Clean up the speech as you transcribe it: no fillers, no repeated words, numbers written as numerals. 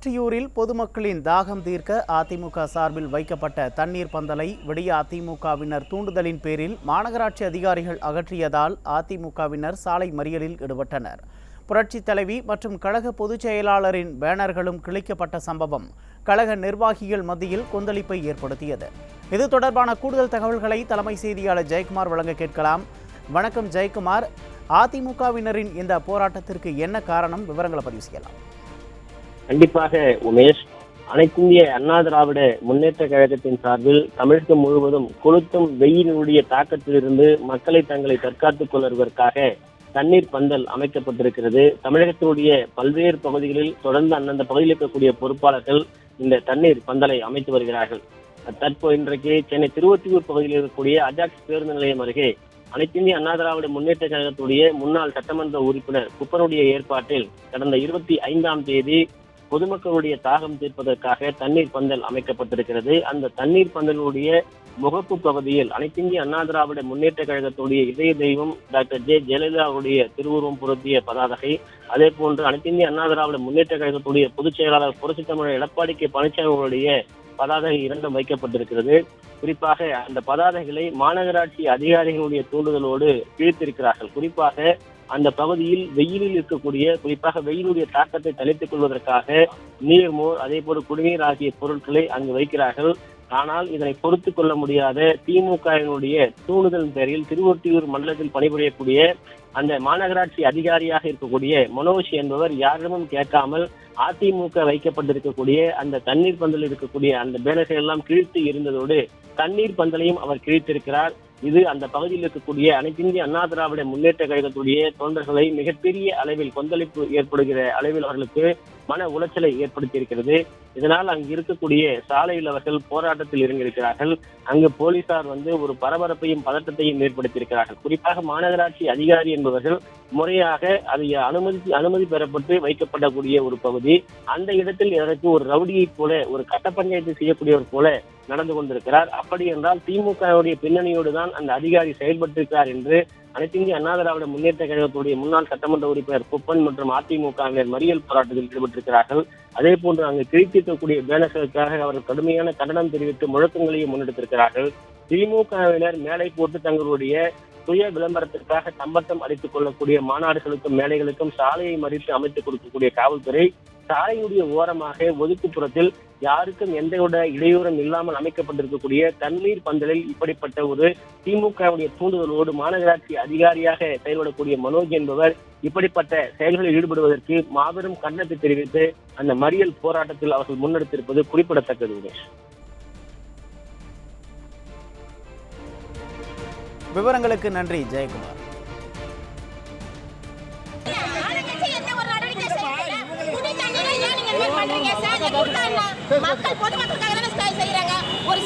திருவொற்றியூரில் பொதுமக்களின் தாகம் தீர்க்க அதிமுக சார்பில் வைக்கப்பட்ட தண்ணீர் பந்தலை விடிய அதிமுகவினர் தூண்டுதலின் பேரில் மாநகராட்சி அதிகாரிகள் அகற்றியதால் அதிமுகவினர் சாலை மறியலில் ஈடுபட்டனர். புரட்சித் தலைவி மற்றும் கழக பொதுச் செயலாளரின் பேனர்களும் கிழிக்கப்பட்ட சம்பவம் கழக நிர்வாகிகள் மத்தியில் கொந்தளிப்பை ஏற்படுத்தியது. இது தொடர்பான கூடுதல் தகவல்களை தலைமை செய்தியாளர் ஜெயக்குமார் வழங்க கேட்கலாம். வணக்கம் ஜெயக்குமார், அதிமுகவினரின் இந்த போராட்டத்திற்கு என்ன காரணம்? விவரங்களை பதிவு செய்யலாம். கண்டிப்பாக உமேஷ், அனைத்திந்திய அண்ணா திராவிட முன்னேற்ற கழகத்தின் சார்பில் தமிழகம் முழுவதும் கொளுத்தும் வெயிலினுடைய தாக்கத்திலிருந்து மக்களை தங்களை தற்காத்துக் கொள்வதற்காக தண்ணீர் பந்தல் அமைக்கப்பட்டிருக்கிறது. தமிழகத்தினுடைய பல்வேறு பகுதிகளில் தொடர்ந்து அந்தந்த பகுதியில் இருக்கக்கூடிய பொறுப்பாளர்கள் இந்த தண்ணீர் பந்தலை அமைத்து வருகிறார்கள். தற்போது இன்றைக்கு சென்னை திருவொற்றியூர் பகுதியில் இருக்கக்கூடிய அஜாக்ஸ் பேருந்து நிலையம் அருகே அனைத்திந்திய அண்ணா திராவிட முன்னேற்ற கழகத்துடைய முன்னாள் சட்டமன்ற உறுப்பினர் குப்பனுடைய ஏற்பாட்டில் கடந்த 25ஆம் தேதி பொதுமக்களுடைய தாகம் தீர்ப்பதற்காக தண்ணீர் பந்தல் அமைக்கப்பட்டிருக்கிறது. அந்த தண்ணீர் பந்தலுடைய முகப்பு பகுதியில் அனைத்திந்திய அண்ணா திராவிட முன்னேற்ற கழகத்துடைய இதய தெய்வம் டாக்டர் ஜெயலலிதாவுடைய திருவுருவம் பொருத்திய பதாகை, அதே போன்று அனைத்திந்திய அண்ணா திராவிட முன்னேற்ற கழகத்துடைய பொதுச் செயலாளர் புரட்சித் தமிழர் எடப்பாடி கே பழனிசாமி அவருடைய பதாகை இரண்டும் வைக்கப்பட்டிருக்கிறது. குறிப்பாக அந்த பதாதைகளை மாநகராட்சி அதிகாரிகளுடைய தூண்டுதலோடு கிழித்திருக்கிறார்கள். குறிப்பாக அந்த பகுதியில் வெயிலில் இருக்கக்கூடிய, குறிப்பாக வெயிலுடைய தாக்கத்தை தணித்துக் கொள்வதற்காக நீர்மோர், அதே போல குடிநீர் ஆகிய பொருட்களை அங்கு வைக்கிறார்கள். ஆனால் இதனை பொறுத்துக் கொள்ள முடியாத திமுகவினுடைய தூண்டுதல் பேரில் திருவொற்றியூர் மண்டலத்தில் பணிபுரியக்கூடிய அந்த மாநகராட்சி அதிகாரியாக இருக்கக்கூடிய மனோஜ் என்பவர் யாரிடமும் கேட்காமல் அதிமுக வைக்கப்பட்டிருக்கக்கூடிய அந்த தண்ணீர் பந்தலில் இருக்கக்கூடிய அந்த பேனர்கள் எல்லாம் கிழித்து இருந்ததோடு தண்ணீர் பந்தலையும் அவர் கிழித்திருக்கிறார். இது அந்த பகுதியில் இருக்கக்கூடிய அனைத்திந்திய அண்ணா திராவிட முன்னேற்ற கழகத்துடைய தொண்டர்களை மிகப்பெரிய அளவில் கொந்தளிப்பு ஏற்படுகிற அளவில் அவர்களுக்கு மன உளைச்சலை ஏற்படுத்தியிருக்கிறது. இதனால் அங்கு இருக்கக்கூடிய சாலையில் அவர்கள் போராட்டத்தில் இறங்கியிருக்கிறார்கள். அங்கு போலீசார் ஒரு பரபரப்பையும் பதட்டத்தையும் ஏற்படுத்தியிருக்கிறார்கள். குறிப்பாக மாநகராட்சி அதிகாரி என்பவர்கள் முறையாக அதை அனுமதி பெறப்பட்டு வைக்கப்படக்கூடிய ஒரு பகுதி. அந்த இடத்தில் எனக்கு ஒரு ரவுடியை போல, ஒரு கட்ட பஞ்சாயத்து செய்யக்கூடியவர் போல நடந்து கொண்டிருக்கிறார். அப்படி என்றால் திமுகவுடைய பின்னணியோடு தான் அந்த அதிகாரி செயல்பட்டிருக்கிறார் என்று அனைத்திந்திய அண்ணா திராவிட முன்னேற்ற கழகத்துடைய முன்னாள் சட்டமன்ற உறுப்பினர் குப்பன் மற்றும் அதிமுகவினர் மறியல் போராட்டத்தில் ஈடுபட்டிருக்கிறார்கள். அதே போன்று அங்கு கிழித்திருக்கக்கூடிய பேனர்களுக்காக அவர்கள் கடுமையான கண்டனம் தெரிவித்து முழக்கங்களையும் முன்னெடுத்திருக்கிறார்கள். திமுகவினர் மேடை போட்டு தங்களுடைய சுய விளம்பரத்திற்காக தம்பட்டம் அடித்துக் கொள்ளக்கூடிய மாநாடுகளுக்கும் மேடைகளுக்கும் சாலையை மறித்து அமைத்துக் கொடுக்கக்கூடிய காவல்துறை சாலையுடைய ஓரமாக ஒதுக்குப்புறத்தில் யாருக்கும் எந்தவித இடையூறும் இல்லாமல் அமைக்கப்பட்டிருக்கக்கூடிய தண்ணீர் பந்தலில் இப்படிப்பட்ட ஒரு திமுகவுடைய தூண்டுதலோடு மாநகராட்சி அதிகாரியாக செயல்படக்கூடிய மனோஜ் என்பவர் இப்படிப்பட்ட செயல்களில் ஈடுபடுவதற்கு மாபெரும் கண்டனத்தை தெரிவித்து அந்த மறியல் போராட்டத்தில் அவர்கள் முன்னெடுத்திருப்பது குறிப்பிடத்தக்கது. விவரங்களுக்கு நன்றி ஜெயக்குமார். மக்கள் பொதுமக்களுக்காக செய்யறாங்க. ஒரு